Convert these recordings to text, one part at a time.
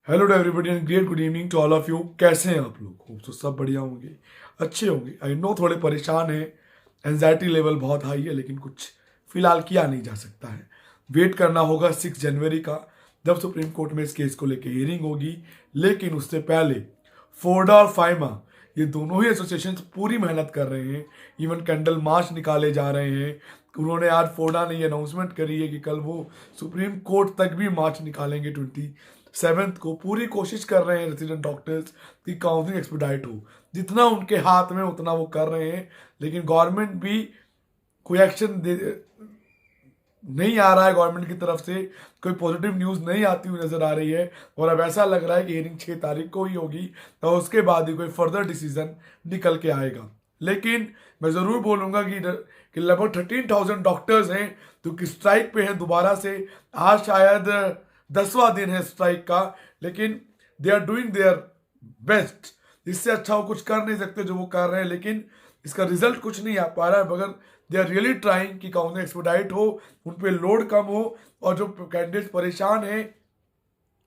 Hello to everybody and great good evening to all of you. कैसे हैं आप लोग? होप तो सब बढ़िया होंगे, अच्छे होंगे। आई नो थोड़े परेशान हैं, एंजाइटी लेवल बहुत हाई है, लेकिन कुछ फिलहाल किया नहीं जा सकता है। वेट करना होगा 6 जनवरी का, जब सुप्रीम कोर्ट में इस केस को लेकर हियरिंग होगी। लेकिन उससे पहले फोर्डा और फाइमा, ये दोनों ही एसोसिएशन पूरी मेहनत कर रहे हैं। इवन कैंडल मार्च निकाले जा रहे हैं। उन्होंने आज फोर्डा ने ये अनाउंसमेंट करी है कि कल वो सुप्रीम कोर्ट तक भी मार्च निकालेंगे 27 को। पूरी कोशिश कर रहे हैं रेजिडेंट डॉक्टर्स की काउंसलिंग एक्सपेडाइट हो, जितना उनके हाथ में उतना वो कर रहे हैं। लेकिन गवर्नमेंट भी कोई एक्शन नहीं आ रहा है। गवर्नमेंट की तरफ से कोई पॉजिटिव न्यूज़ नहीं आती हुई नजर आ रही है। और अब ऐसा लग रहा है कि हियरिंग 6 तारीख को ही होगी, तो उसके बाद ही कोई फर्दर डिसीजन निकल के आएगा। लेकिन मैं ज़रूर बोलूँगा कि लगभग 13,000 डॉक्टर्स हैं जो कि स्ट्राइक पे हैं दोबारा से। आज शायद 10वां दिन है स्ट्राइक का, लेकिन they are doing their best. इससे अच्छा वो कुछ कर नहीं सकते जो वो कर रहे हैं, लेकिन इसका रिजल्ट कुछ नहीं आ पा रहा है। मगर दे आर रियली ट्राइंग कि काउंसलिंग एक्सपेडाइट हो, उन पे लोड कम हो, और जो कैंडिडेट्स परेशान हैं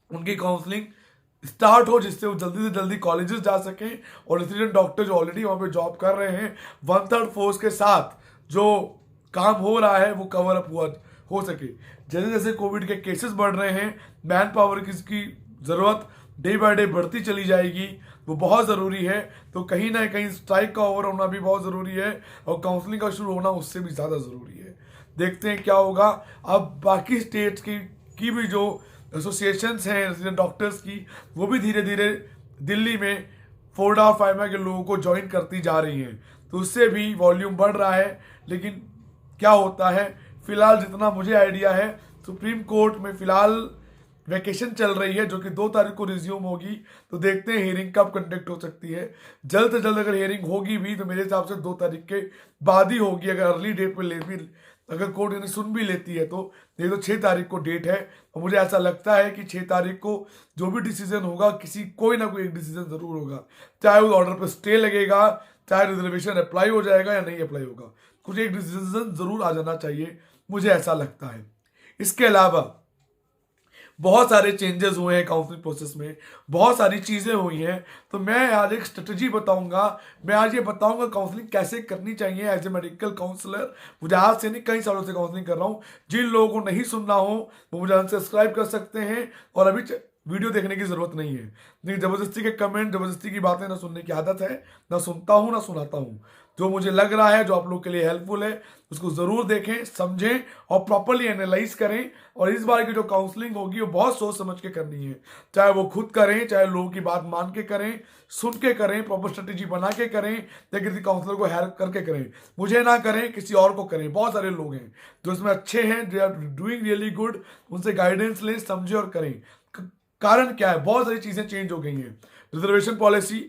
उनकी काउंसलिंग स्टार्ट हो, जिससे वो जल्दी से जल्दी कॉलेजेस जा सकें। और रेसिडेंट डॉक्टर जो ऑलरेडी वहाँ पे जॉब कर रहे हैं, 1/3 फोर्स के साथ जो काम हो रहा है वो कवर अप हुआ हो सके। जैसे जैसे कोविड के केसेस बढ़ रहे हैं, मैन पावर की ज़रूरत डे बाय डे बढ़ती चली जाएगी, वो बहुत ज़रूरी है। तो कहीं ना कहीं स्ट्राइक का ओवर होना भी बहुत ज़रूरी है, और काउंसलिंग का शुरू होना उससे भी ज़्यादा ज़रूरी है। देखते हैं क्या होगा। अब बाकी स्टेट्स की भी जो एसोसिएशंस हैं रेजिडेंट डॉक्टर्स की, वो भी धीरे धीरे दिल्ली में फोर्डा और फाइमा के लोगों को ज्वाइन करती जा रही हैं, तो उससे भी वॉल्यूम बढ़ रहा है। लेकिन क्या होता है, फिलहाल जितना मुझे आइडिया है, सुप्रीम कोर्ट में फिलहाल वैकेशन चल रही है, जो कि 2 तारीख को रिज्यूम होगी। तो देखते हैं हियरिंग कब कंडक्ट हो सकती है। जल्द से जल्द अगर हियरिंग होगी भी तो मेरे हिसाब से 2 तारीख के बाद ही होगी। अगर अर्ली डेट पे ले भी, अगर कोर्ट इन्हें सुन भी लेती है तो। नहीं तो 6 तारीख को डेट है, और मुझे ऐसा लगता है कि 6 तारीख को जो भी डिसीजन होगा, कोई ना कोई एक डिसीजन जरूर होगा। चाहे उस ऑर्डर पर स्टे लगेगा, चाहे रिजर्वेशन अप्लाई हो जाएगा या नहीं अप्लाई होगा, कुछ एक डिसीजन जरूर आ जाना चाहिए, मुझे ऐसा लगता है। इसके अलावा बहुत सारे चेंजेस हुए हैं काउंसलिंग प्रोसेस में, बहुत सारी चीज़ें हुई हैं। तो मैं आज एक स्ट्रेटजी बताऊंगा। मैं आज ये बताऊंगा काउंसलिंग कैसे करनी चाहिए एज ए मेडिकल काउंसलर। मुझे आज से नहीं, कई सालों से काउंसलिंग कर रहा हूँ। जिन लोगों को नहीं सुनना हो वो मुझे अनसब्सक्राइब कर सकते हैं, और अभी वीडियो देखने की जरूरत नहीं है। लेकिन जबरदस्ती के कमेंट, जबरदस्ती की बातें ना सुनने की आदत है, ना सुनता हूँ ना सुनाता हूँ। जो मुझे लग रहा है, जो आप लोग के लिए हेल्पफुल है, उसको जरूर देखें, समझें और प्रॉपरली एनालाइज करें। और इस बार की जो काउंसलिंग होगी वो बहुत सोच समझ के करनी है। चाहे वो खुद करें, चाहे लोगों की बात मान के करें, सुन के करें, प्रॉपर स्ट्रेटेजी बना के करें, या किसी काउंसलर को हेल्प करके करें। मुझे ना करें, किसी और को करें। बहुत सारे लोग हैं जो इसमें अच्छे हैं, they are doing really good. उनसे गाइडेंस लें, समझें और करें। कारण क्या है, बहुत सारी चीजें चेंज हो गई हैं। Reservation policy,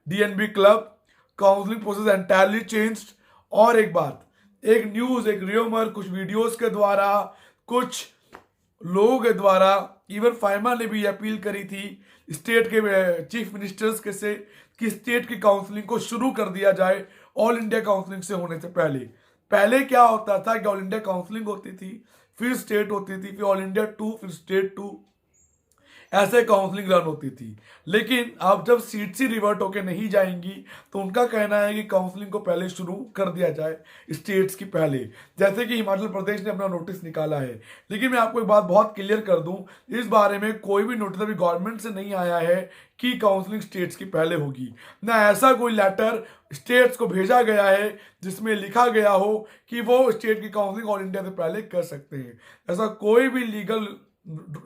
DNB club, counselling process entirely changed. और एक बात, एक न्यूज, एक र्यूमर, कुछ वीडियोस के द्वारा, कुछ लोगों के द्वारा, इवन फाइमा ने भी अपील करी थी स्टेट के चीफ मिनिस्टर्स के से कि स्टेट की काउंसलिंग को शुरू कर दिया जाए ऑल इंडिया काउंसलिंग से होने से पहले। पहले क्या होता था कि ऑल इंडिया काउंसलिंग होती थी, फिर स्टेट होती थी, फिर ऑल इंडिया 2, फिर स्टेट 2, ऐसे काउंसलिंग रन होती थी। लेकिन अब जब सीट सी रिवर्ट होके नहीं जाएंगी, तो उनका कहना है कि काउंसलिंग को पहले शुरू कर दिया जाए स्टेट्स की पहले, जैसे कि हिमाचल प्रदेश ने अपना नोटिस निकाला है। लेकिन मैं आपको एक बात बहुत क्लियर कर दूं, इस बारे में कोई भी नोटिस अभी गवर्नमेंट से नहीं आया है कि काउंसलिंग स्टेट्स की पहले होगी। ना ऐसा कोई लेटर स्टेट्स को भेजा गया है जिसमें लिखा गया हो कि वो स्टेट की काउंसलिंग ऑल इंडिया से पहले कर सकते हैं। ऐसा कोई भी लीगल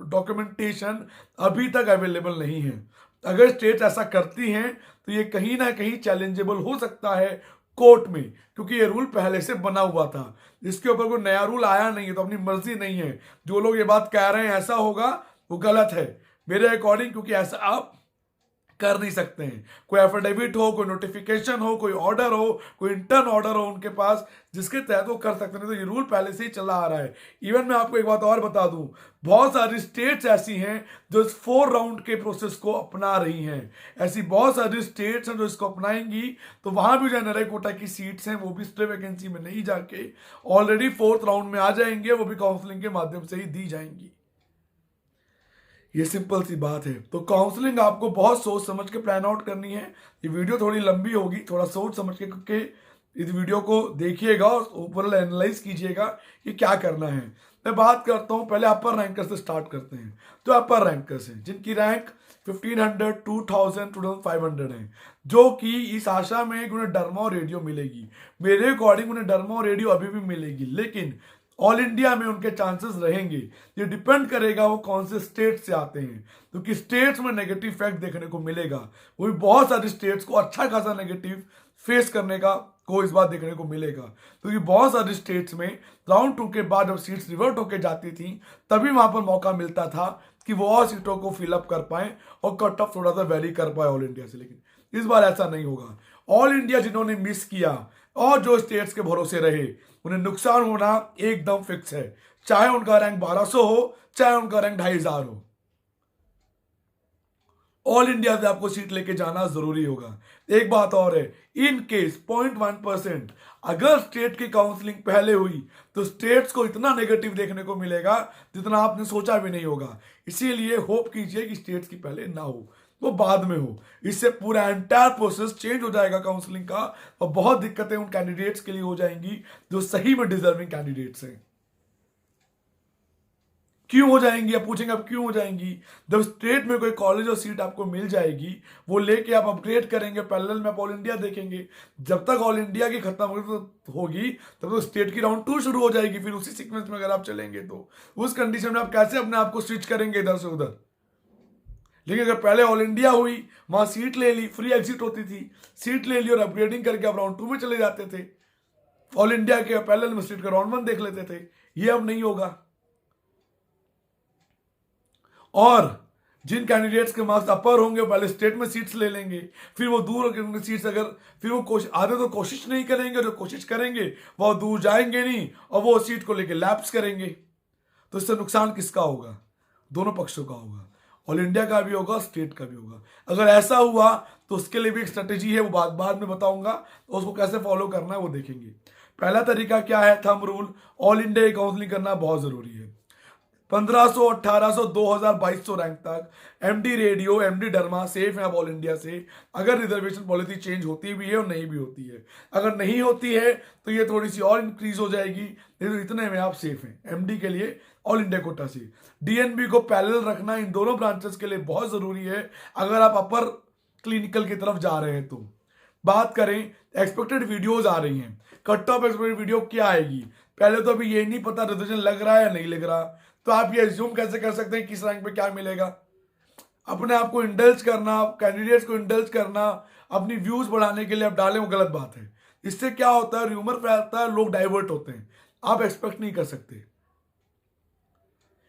डॉक्यूमेंटेशन अभी तक अवेलेबल नहीं है। अगर स्टेट ऐसा करती हैं तो ये कहीं ना कहीं चैलेंजेबल हो सकता है कोर्ट में, क्योंकि ये रूल पहले से बना हुआ था। इसके ऊपर कोई नया रूल आया नहीं है, तो अपनी मर्जी नहीं है। जो लोग ये बात कह रहे हैं ऐसा होगा, वो गलत है मेरे अकॉर्डिंग, क्योंकि ऐसा आप कर नहीं सकते हैं। कोई एफिडेविट हो, कोई नोटिफिकेशन हो, कोई ऑर्डर हो, कोई इंटर्न ऑर्डर हो उनके पास, जिसके तहत वो कर सकते हैं। तो ये रूल पहले से ही चला आ रहा है। इवन मैं आपको एक बात और बता दूं, बहुत सारी स्टेट्स ऐसी हैं जो इस 4 राउंड के प्रोसेस को अपना रही हैं। ऐसी बहुत सारी स्टेट्स हैं जो इसको अपनाएंगी, तो वहां भी जो नरेगा कोटा की सीट्स हैं वो भी स्टे वैकेंसी में नहीं जाके ऑलरेडी 4th राउंड में आ जाएंगे, वो भी काउंसलिंग के माध्यम से ही दी जाएंगी। ये सिंपल सी बात है। तो काउंसलिंग आपको बहुत सोच समझ के प्लान आउट करनी है। ये वीडियो थोड़ी लंबी होगी, थोड़ा सोच समझ के इस वीडियो को देखिएगा और ऊपर एनालाइज कीजिएगा कि क्या करना है। मैं बात करता हूँ, पहले अपर रैंकर से स्टार्ट करते हैं। तो अपर रैंकर्स हैं जिनकी रैंक 1500, 2000, 2500 है, जो कि इस आशा में उन्हें डरमा और रेडियो मिलेगी। मेरे अकॉर्डिंग उन्हें डरमा और रेडियो अभी भी मिलेगी, लेकिन ऑल इंडिया में उनके चांसेस रहेंगे। ये डिपेंड करेगा वो कौन से स्टेट से आते हैं, क्योंकि स्टेट्स में नेगेटिव फैक्ट देखने को मिलेगा। वो भी बहुत सारी स्टेट्स को अच्छा खासा नेगेटिव फेस करने को इस बार देखने को मिलेगा, क्योंकि बहुत सारी स्टेट्स में राउंड 2 के बाद जब सीट्स रिवर्ट होकर जाती थी तभी वहां पर मौका मिलता था कि वो और सीटों को फिलअप कर पाए और कट ऑफ थोड़ा सा वेरी कर पाए ऑल इंडिया से। लेकिन इस बार ऐसा नहीं होगा। ऑल इंडिया जिन्होंने मिस किया और जो स्टेट्स के भरोसे रहे, उन्हें नुकसान होना एकदम फिक्स है, चाहे उनका रैंक 1200 हो, चाहे उनका रैंक 2500 हो। ऑल इंडिया से आपको सीट लेके जाना जरूरी होगा। एक बात और है, इन केस 0.1% अगर स्टेट की काउंसलिंग पहले हुई तो स्टेट्स को इतना नेगेटिव देखने को मिलेगा जितना आपने सोचा भी नहीं होगा। इसीलिए होप कीजिए कि स्टेट्स की पहले ना हो, वो बाद में हो। इससे पूरा एंटायर प्रोसेस चेंज हो जाएगा काउंसलिंग का, और बहुत दिक्कतें उन कैंडिडेट्स के लिए हो जाएंगी जो सही में डिजर्विंग कैंडिडेट्स हैं। क्यों हो जाएंगी, आप पूछेंगे अब क्यों हो जाएंगी? जब स्टेट में कोई कॉलेज और सीट आपको मिल जाएगी, वो लेके आप अपग्रेड करेंगे, पैरेलल में आप ऑल इंडिया देखेंगे। जब तक ऑल इंडिया की खत्म होगी तब तो स्टेट की राउंड 2 शुरू हो जाएगी। फिर उसी सीक्वेंस में अगर आप चलेंगे तो उस कंडीशन में आप कैसे अपने आप को स्विच करेंगे इधर से उधर? लेकिन अगर पहले ऑल इंडिया हुई, वहां सीट ले ली, फ्री एग्जिट होती थी, सीट ले ली और अपग्रेडिंग करके आप राउंड 2 में चले जाते थे, ऑल इंडिया के पैरेलल में सीट का राउंड 1 देख लेते थे। ये अब नहीं होगा। और जिन कैंडिडेट्स के मार्क्स अपर होंगे पहले स्टेट में सीट्स ले लेंगे, फिर वो दूर होंगे सीट्स, अगर फिर वो आधे तो कोशिश नहीं करेंगे, जो कोशिश करेंगे वो दूर जाएंगे नहीं और वो सीट को लेके लैप्स करेंगे। तो इससे नुकसान किसका होगा? दोनों पक्षों का होगा, ऑल इंडिया का भी होगा, स्टेट का भी होगा। अगर ऐसा हुआ तो उसके लिए भी एक स्ट्रेटेजी है, वो बाद में बताऊंगा, तो उसको कैसे फॉलो करना है वो देखेंगे। पहला तरीका क्या है? थंब रूल, ऑल इंडिया की काउंसलिंग करना बहुत जरूरी है। 1500, 1800, 2000, 2200 रैंक तक एमडी रेडियो, एमडी डरमा सेफ है अब ऑल इंडिया से, अगर रिजर्वेशन पॉलिसी चेंज होती भी है और नहीं भी होती है। अगर नहीं होती है तो ये थोड़ी सी और इंक्रीज हो जाएगी, नहीं तो इतने में आप सेफ हैं एमडी के लिए ऑल इंडिया कोटा से। डीएनबी को पैरेलल रखना इन दोनों ब्रांचेस के लिए बहुत जरूरी है अगर आप अपर क्लिनिकल की तरफ जा रहे हैं तो। बात करें एक्सपेक्टेड वीडियोज आ रही हैं, कट ऑफ एक्सपेक्टेड वीडियो क्या आएगी? पहले तो अभी ये नहीं पता रिजर्वेशन लग रहा है या नहीं लग रहा, तो आप ये एज्यूम कैसे कर सकते हैं किस रैंक पे क्या मिलेगा? अपने आप को इंडल्ज करना, कैंडिडेट्स को इंडल्ज करना, अपनी व्यूज बढ़ाने के लिए आप डालें, वो गलत बात है। इससे क्या होता है, र्यूमर फैलता है, लोग डाइवर्ट होते हैं। आप एक्सपेक्ट नहीं कर सकते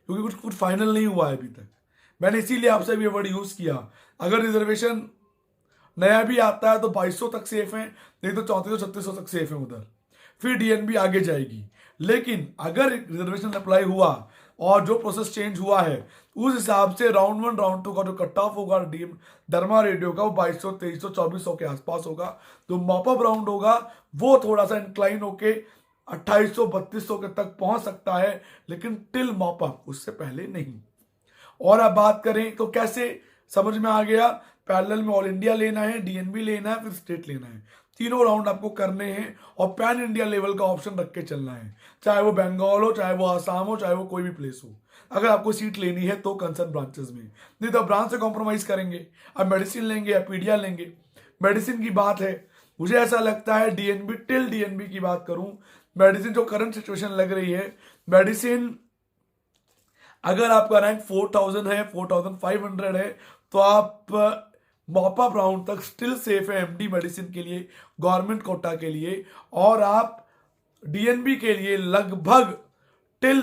क्योंकि कुछ फाइनल नहीं हुआ है अभी तक। मैंने इसीलिए आपसे भी वर्ड यूज किया। अगर रिजर्वेशन नया भी आता है तो 2200 तक सेफ है, नहीं तो 3400-3600 तक सेफ है उधर, फिर डीएनबी आगे जाएगी। लेकिन अगर रिजर्वेशन अप्लाई हुआ और जो प्रोसेस चेंज हुआ है उस हिसाब से राउंड 1 राउंड 2 का जो कट ऑफ होगा डरमा रेडियो का, वो 2200, 2300, 2400 के आसपास होगा। जो मॉपअप राउंड होगा वो थोड़ा सा इंक्लाइन होके 2800, 3200 के तक पहुंच सकता है, लेकिन टिल मॉपअप, उससे पहले नहीं। और अब बात करें तो कैसे, समझ में आ गया? पैरेलल में ऑल इंडिया लेना है, डीएनबी लेना है, फिर स्टेट लेना है। तीनों राउंड आपको करने हैं और पैन इंडिया लेवल का ऑप्शन रख के चलना है, चाहे वो बंगाल हो, चाहे वो आसाम हो, चाहे वो कोई भी प्लेस हो। अगर आपको सीट लेनी है तो कंसर्न ब्रांचेस में, नहीं तो ब्रांच से कॉम्प्रोमाइज करेंगे, अब मेडिसिन लेंगे या पीडिया लेंगे। मेडिसिन की बात है, मुझे ऐसा लगता है डीएनबी, टिल डीएनबी की बात करूं, मेडिसिन जो करंट सिचुएशन लग रही है, मेडिसिन अगर आपका रैंक 4000 है, 4500 है, तो आप मॉपअप राउंड तक स्टिल सेफ है एमडी मेडिसिन के लिए, गवर्नमेंट कोटा के लिए। और आप डीएनबी के लिए लगभग टिल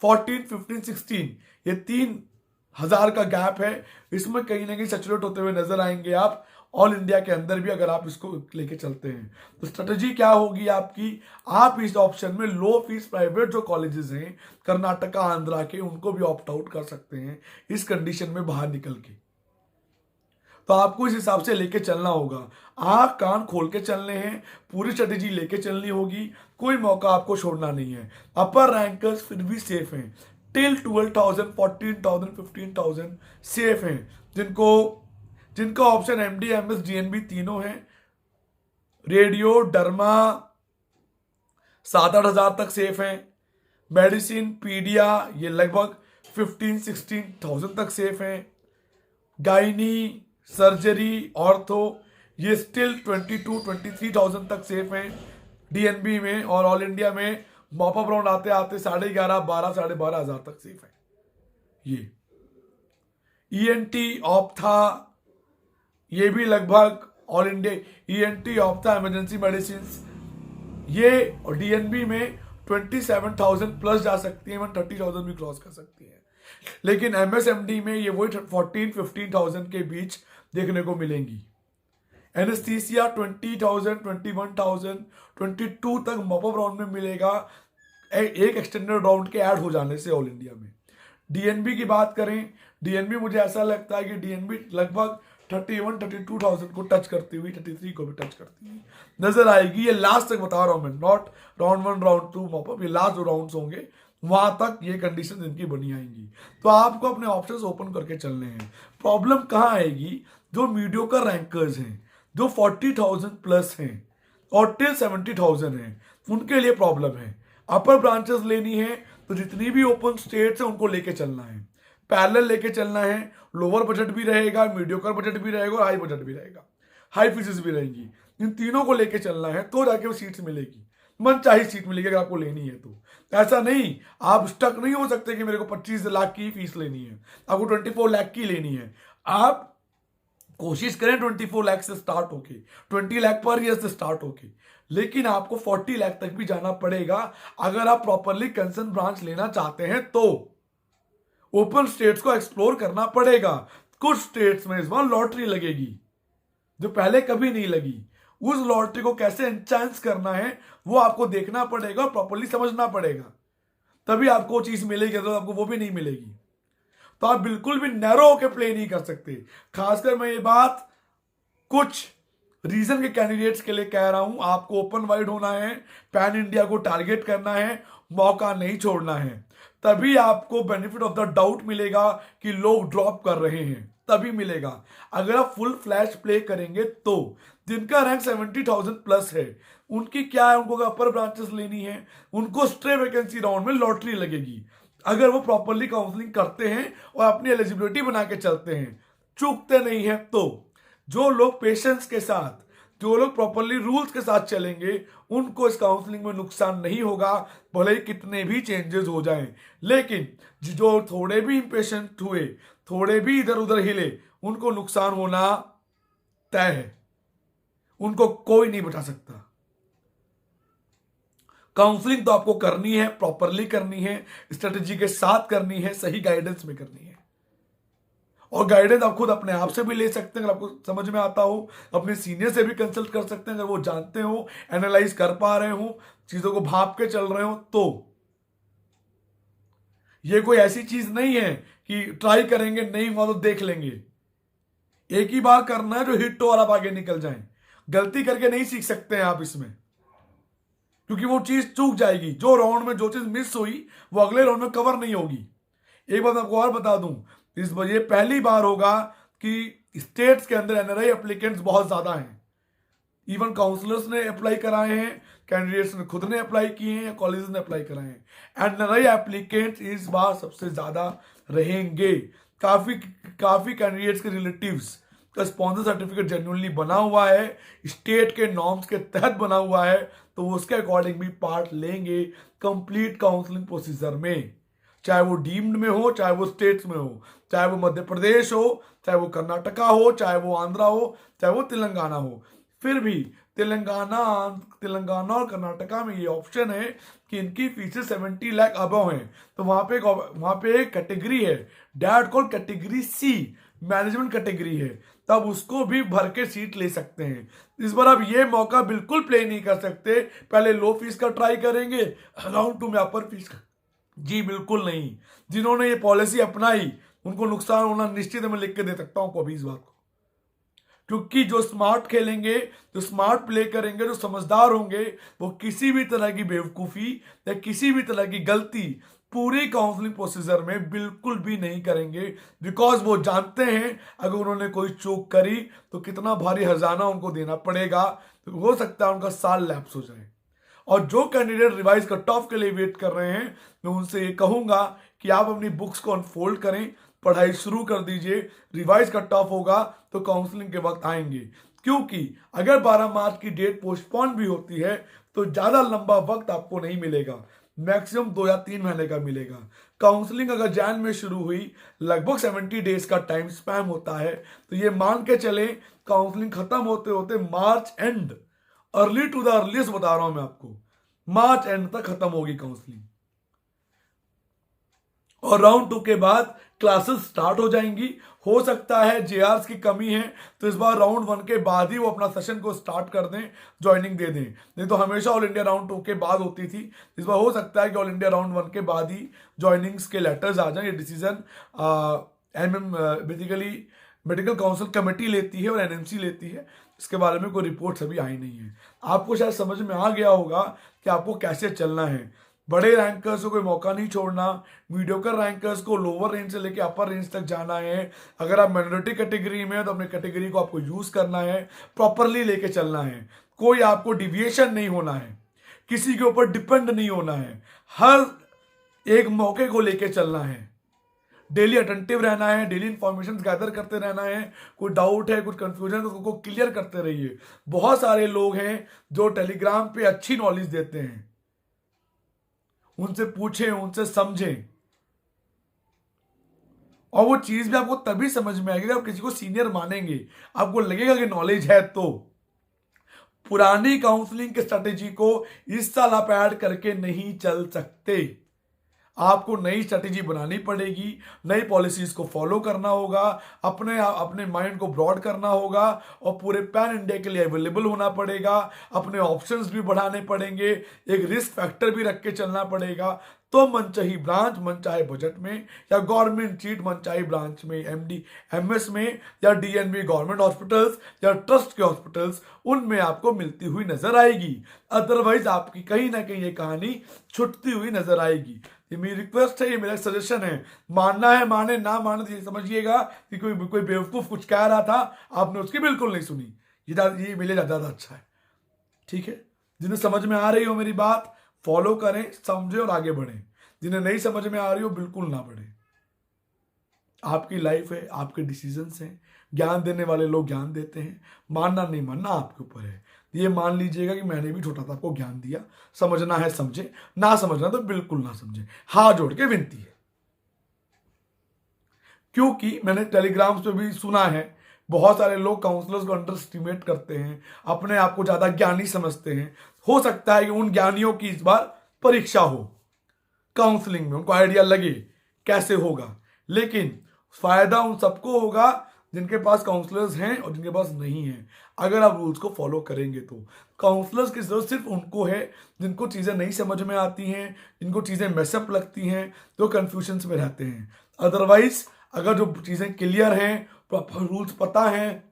14, 15, 16 ये 3000 का गैप है, इसमें कहीं ना कहीं सैचुरेट होते हुए नजर आएंगे आप ऑल इंडिया के अंदर भी, अगर आप इसको लेके चलते हैं। तो स्ट्रेटजी क्या होगी आपकी? आप इस ऑप्शन में लो फीस प्राइवेट जो कॉलेजेस हैं कर्नाटका, आंध्रा के, उनको भी ऑप्ट आउट कर सकते हैं इस कंडीशन में बाहर निकल के। तो आपको इस हिसाब से लेके चलना होगा, आंख कान खोल के चलने हैं, पूरी स्ट्रेटेजी लेके चलनी होगी, कोई मौका आपको छोड़ना नहीं है। अपर रैंकर्स फिर भी सेफ हैं, टिल 12,000, 14,000, 15,000 सेफ हैं, जिनका ऑप्शन एमडी, एमएस, डीएनबी तीनों हैं। रेडियो, डर्मा 7-8 हजार तक सेफ हैं। मेडिसिन, पीडिया ये लगभग 15-16,000 तक सेफ हैं। गायनी, सर्जरी, ऑर्थो ये स्टिल 22-23,000 तक सेफ हैं डीएनबी में। और ऑल इंडिया में मॉपअप राउंड आते आते 11,500, 12, 12,500 हजार तक सेफ है। ये ईएनटी, ऑप्था ये भी लगभग all India, ENT, ophtha, emergency medicine ये और डीएनबी में 27,000 प्लस जा सकती है, 30,000 भी क्रॉस कर सकती है। लेकिन एमएसएमडी में ये वही 14-15,000 के बीच देखने को मिलेंगी। एनेस्थीसिया 20,000, 21,000, 22 तक मॉपअप राउंड में मिलेगा, एक एक्सटेंडेड राउंड के ऐड हो जाने से ऑल इंडिया में। डीएनबी की बात करें, डीएनबी मुझे ऐसा लगता है कि डीएनबी लगभग 31-32,000 को टच करती हुई, 33 को भी टच करती हुई नजर आएगी। ये लास्ट तक बता रहा हूं मैं, नॉट राउंड 1, राउंड 2 मॉपअप, ये लास्ट जो राउंड्स होंगे वहां तक ये कंडीशन इनकी बनी आएंगी। तो आपको अपने ऑप्शंस ओपन करके चलने हैं। प्रॉब्लम कहां आएगी? जो मीडियोकर रैंकर्स हैं, जो 40,000 प्लस हैं और टिल 70,000 हैं, उनके लिए प्रॉब्लम है। अपर ब्रांचेस लेनी है तो जितनी भी ओपन स्टेट्स है उनको लेके चलना है, पैरेलल लेके चलना है। लोअर बजट भी रहेगा, मीडियोकर बजट भी रहेगा और हाई बजट भी रहेगा, हाई फीसेस भी रहेंगी। इन तीनों को लेके चलना है तो जाके वो सीट्स मिलेगी, मन चाहे सीट मिलेगी अगर आपको लेनी है तो। ऐसा नहीं, आप स्टक नहीं हो सकते कि मेरे को 25 लाख की फीस लेनी है, आपको 24 लाख की लेनी है। आप कोशिश करें 24 लाख से स्टार्ट होके, 20 लाख पर ईयर से स्टार्ट होके, लेकिन आपको 40 लाख तक भी जाना पड़ेगा अगर आप प्रॉपरली कंसर्न ब्रांच लेना चाहते हैं तो। ओपन स्टेट्स को एक्सप्लोर करना पड़ेगा। कुछ स्टेट्स में इस बार लॉटरी लगेगी जो पहले कभी नहीं लगी। उस लॉटरी को कैसे एनचांस करना है वो आपको देखना पड़ेगा और प्रॉपरली समझना पड़ेगा, तभी आपको वो चीज मिलेगी, तो आपको वो भी नहीं मिलेगी। तो आप बिल्कुल भी नैरो होकर प्ले नहीं कर सकते। खासकर मैं ये बात कुछ रीजन के कैंडिडेट्स के लिए कह रहा हूं, आपको ओपन वाइड होना है, पैन इंडिया को टारगेट करना है, मौका नहीं छोड़ना है, तभी आपको बेनिफिट ऑफ द डाउट मिलेगा कि लोग ड्रॉप कर रहे हैं, तभी मिलेगा। अगर आप फुल फ्लैश प्ले करेंगे तो जिनका रैंक 70,000 प्लस है उनकी क्या है, उनको अपर ब्रांचेस लेनी है, उनको स्ट्रे वैकेंसी राउंड में लॉटरी लगेगी। अगर वो प्रॉपरली काउंसलिंग करते हैं और अपनी एलिजिबिलिटी बना के चलते हैं, चूकते नहीं है, तो जो लोग पेशेंस के साथ, जो लोग प्रॉपरली रूल्स के साथ चलेंगे, उनको इस काउंसलिंग में नुकसान नहीं होगा, भले ही कितने भी चेंजेस हो जाएं। लेकिन जो थोड़े भी इंपेशेंट हुए, थोड़े भी इधर उधर हिले, उनको नुकसान होना तय है, उनको कोई नहीं बचा सकता। काउंसलिंग तो आपको करनी है, प्रॉपरली करनी है, स्ट्रेटेजी के साथ करनी है, सही गाइडेंस में करनी है। और गाइडेंस आप खुद अपने आप से भी ले सकते हैं, अगर आपको समझ में आता हो, अपने सीनियर से भी कंसल्ट कर सकते हैं, अगर वो जानते हो, एनालाइज कर पा रहे हो, चीजों को भाप के चल रहे हो। तो ये कोई ऐसी चीज नहीं है कि ट्राई करेंगे नहीं हुआ तो देख लेंगे। एक ही बार करना है जो हिट हो और आप आगे निकल जाएं। गलती करके नहीं सीख सकते हैं आप इसमें, क्योंकि वो चीज चूक जाएगी। जो राउंड में जो चीज मिस हुई वो अगले राउंड में कवर नहीं होगी। एक बात आपको और बता दूं, इस बार ये पहली बार होगा कि स्टेट्स के अंदर एनआरआई एप्लीकेंट्स बहुत ज्यादा हैं। इवन काउंसलर्स ने अप्लाई कराए हैं, कैंडिडेट्स ने खुद ने अप्लाई किए हैं या कॉलेजेस ने अप्लाई कराए हैं। एनआरआई एप्लीकेंट्स इस बार सबसे ज्यादा रहेंगे। काफी कैंडिडेट्स के रिलेटिव्स का स्पॉन्सर सर्टिफिकेट जेन्युइनली बना हुआ है, स्टेट के नॉर्म्स के तहत बना हुआ है, तो वो उसके अकॉर्डिंग भी पार्ट लेंगे कंप्लीट काउंसलिंग प्रोसीजर में। चाहे वो डीम्ड में हो, चाहे वो स्टेट्स में हो, चाहे वो मध्य प्रदेश हो, चाहे वो कर्नाटका हो, चाहे वो आंध्रा हो, चाहे वो तेलंगाना हो। फिर भी तेलंगाना और कर्नाटका में ये ऑप्शन है कि इनकी फीसेस 70 लाख अबव हैं। तो वहां पे एक कैटेगरी है, that call category C, management category है, तब उसको भी भर के सीट ले सकते हैं। इस बार आप ये मौका बिल्कुल प्ले नहीं कर सकते, पहले लो फीस का ट्राई करेंगे, राउंड 2 में अपर फीस का। जी बिल्कुल नहीं। जिन्होंने ये पॉलिसी अपनाई उनको नुकसान होना निश्चित है, मैं लिख के दे सकता हूं अभी इस बात को। क्योंकि जो स्मार्ट खेलेंगे, जो स्मार्ट प्ले करेंगे, जो समझदार होंगे, वो किसी भी तरह की बेवकूफी या किसी भी तरह की गलती पूरी काउंसलिंग प्रोसीजर में बिल्कुल भी नहीं करेंगे, बिकॉज वो जानते हैं अगर उन्होंने कोई चूक करी तो कितना भारी हर्जाना उनको देना पड़ेगा, तो हो सकता है उनका साल लैप्स हो जाए। और जो कैंडिडेट रिवाइज कट ऑफ के लिए वेट कर रहे हैं, मैं उनसे ये कहूंगा कि आप अपनी बुक्स को अनफोल्ड करें, पढ़ाई शुरू कर दीजिए। रिवाइज कट ऑफ होगा तो काउंसलिंग के वक्त आएंगे, क्योंकि अगर 12 मार्च की डेट पोस्टपोन भी होती है तो ज्यादा लंबा वक्त आपको नहीं मिलेगा, मैक्सिमम 2 या 3 महीने का मिलेगा। काउंसलिंग अगर जैन में शुरू हुई, लगभग 70 डेज का टाइम स्पैम होता है, तो ये मान के चले काउंसलिंग खत्म होते होते March end, early to the earliest बता रहा हूं मैं आपको, मार्च एंड तक खत्म होगी काउंसलिंग। और राउंड 2 के बाद क्लासेस स्टार्ट हो जाएंगी। हो सकता है जेआरएस की कमी है तो इस बार राउंड 1 के बाद ही वो अपना सेशन को स्टार्ट कर दें, ज्वाइनिंग दे दें, नहीं तो हमेशा ऑल इंडिया राउंड 2 के बाद होती थी। इस बार हो सकता है कि ऑल इंडिया राउंड 1 के बाद ही ज्वाइनिंग्स के लेटर्स आ जाएं। ये decision basically medical council committee लेती है और एनएमसी लेती है, इसके बारे में कोई रिपोर्ट्स अभी आई नहीं है। आपको शायद समझ में आ गया होगा कि आपको कैसे चलना है। बड़े रैंकर्स को कोई मौका नहीं छोड़ना, मीडियोकर रैंकर्स को लोअर रेंज से लेके अपर रेंज तक जाना है। अगर आप माइनॉरिटी कैटेगरी में है तो अपनी कैटेगरी को आपको यूज करना है, प्रॉपरली लेके चलना है, कोई आपको डिविएशन नहीं होना है, किसी के ऊपर डिपेंड नहीं होना है, हर एक मौके को लेके चलना है, डेली अटेंटिव रहना है, डेली इंफॉर्मेशन गैदर करते रहना है। कोई डाउट है, कुछ कंफ्यूजन है तो उसको क्लियर करते रहिए। बहुत सारे लोग हैं जो टेलीग्राम पे अच्छी नॉलेज देते हैं, उनसे पूछें, उनसे समझें, और वो चीज भी आपको तभी समझ में आएगी जब आप किसी को सीनियर मानेंगे, आपको लगेगा कि नॉलेज है। तो पुरानी काउंसलिंग के स्ट्रेटेजी को इस साल आप ऐड करके नहीं चल सकते, आपको नई स्ट्रेटेजी बनानी पड़ेगी, नई पॉलिसीज को फॉलो करना होगा, अपने माइंड को ब्रॉड करना होगा और पूरे पैन इंडिया के लिए अवेलेबल होना पड़ेगा। अपने ऑप्शंस भी बढ़ाने पड़ेंगे, एक रिस्क फैक्टर भी रख के चलना पड़ेगा। तो मनचाही ब्रांच, मनचाहे बजट में, या गवर्नमेंट सीट मनचाही ब्रांच में, एमडी एमएस में, या डीएनबी गवर्नमेंट हॉस्पिटल्स या ट्रस्ट के हॉस्पिटल्स, उनमें आपको मिलती हुई नजर आएगी। अदरवाइज आपकी कहीं ना कहीं ये कहानी छुटती हुई नजर आएगी। ये मेरी रिक्वेस्ट है, ये मेरा सजेशन है। मानना है माने, ना माने तो ये समझिएगा कि कोई बेवकूफ कुछ कह रहा था, आपने उसकी बिल्कुल नहीं सुनी। ये मेरे ज्यादा अच्छा है, ठीक है। जिन्हें समझ में आ रही हो मेरी बात, फॉलो करें, समझे और आगे बढ़ें। जिन्हें नहीं समझ में आ रही हो, बिल्कुल ना बढ़े। आपकी लाइफ है, आपके डिसीजंस हैं, ज्ञान देने वाले लोग ज्ञान देते हैं, मानना नहीं मानना आपके ऊपर है। ये मान लीजिएगा कि मैंने भी छोटा था आपको ज्ञान दिया, समझना है समझे, ना समझना तो बिल्कुल ना समझे, हाथ जोड़ के विनती है। क्योंकि मैंने टेलीग्राम्स पे भी सुना है, बहुत सारे लोग काउंसलर्स को अंडर एस्टिमेट करते हैं, अपने आप को ज्यादा ज्ञानी समझते हैं। हो सकता है कि उन ज्ञानियों की इस बार परीक्षा हो काउंसलिंग में, उनको आइडिया लगे कैसे होगा, लेकिन फायदा उन सबको होगा जिनके पास काउंसलर्स हैं और जिनके पास नहीं है। अगर आप रूल्स को फॉलो करेंगे तो काउंसलर्स की जरूरत सिर्फ उनको है जिनको चीजें नहीं समझ में आती हैं, जिनको चीजें मैसअप लगती हैं, जो कंफ्यूजन में रहते हैं। अदरवाइज अगर जो चीजें क्लियर हैं, प्रॉपर रूल्स पता है,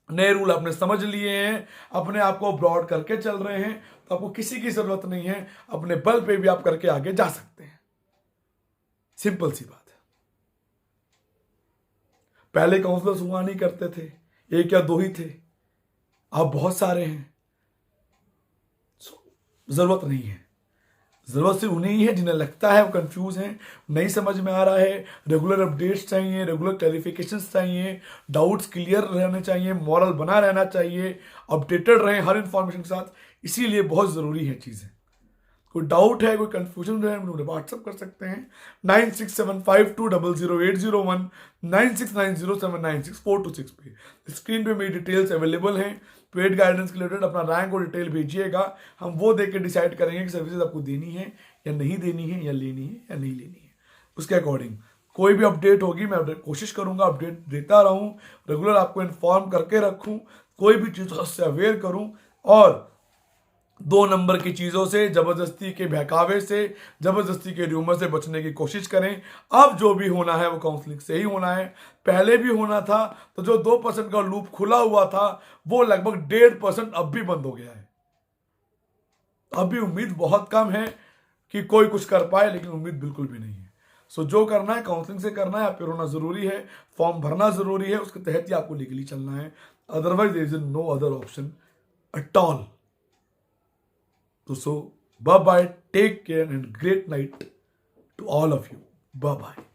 नए रूल आपने समझ लिए हैं, अपने आप को ब्रॉड करके चल रहे हैं, तो आपको किसी की जरूरत नहीं है, अपने बल पे भी आप करके आगे जा सकते हैं। सिंपल सी बात है। पहले काउंसलर्स हुआ नहीं करते थे, 1 या 2 ही थे, अब बहुत सारे हैं। जरूरत नहीं है, जरूरत सिर्फ उन्हें ही है जिन्हें लगता है वो कंफ्यूज हैं, नहीं समझ में आ रहा है। रेगुलर अपडेट्स चाहिए, रेगुलर क्लैरिफिकेशंस चाहिए, डाउट्स क्लियर रहने चाहिए, मॉरल बना रहना चाहिए, अपडेटेड रहें हर इंफॉर्मेशन के साथ। इसीलिए बहुत जरूरी है चीजें। कोई डाउट है, कोई कंफ्यूजन है, मुझे व्हाट्सअप कर सकते हैं 9675200801, 9690796426 पे। स्क्रीन पे मेरी डिटेल्स अवेलेबल हैं। पेड गाइडेंस के रिलेटेड अपना रैंक और डिटेल भेजिएगा, हम वो देख के डिसाइड करेंगे कि सर्विसेज आपको देनी है या नहीं देनी है, या लेनी है या नहीं लेनी है। उसके अकॉर्डिंग कोई भी अपडेट होगी मैं कोशिश करूंगा अपडेट देता रहूं, रेगुलर आपको इन्फॉर्म करके रखूं, कोई भी चीज़ से अवेयर करूं, और 2 नंबर की चीजों से, जबरदस्ती के बहकावे से, जबरदस्ती के र्यूमर से बचने की कोशिश करें। अब जो भी होना है वो काउंसलिंग से ही होना है। पहले भी होना था तो जो 2% का लूप खुला हुआ था वो लगभग 1.5% अब भी बंद हो गया है। अभी उम्मीद बहुत कम है, कि कोई कुछ कर पाए, लेकिन उम्मीद बिल्कुल भी नहीं है। सो जो करना है काउंसलिंग से करना है, अपेयर होना जरूरी है, फॉर्म भरना जरूरी है, उसके तहत ही आपको लीगली चलना है, otherwise there is no other option at all. तो so bye bye, take care and great night to all of you, bye bye.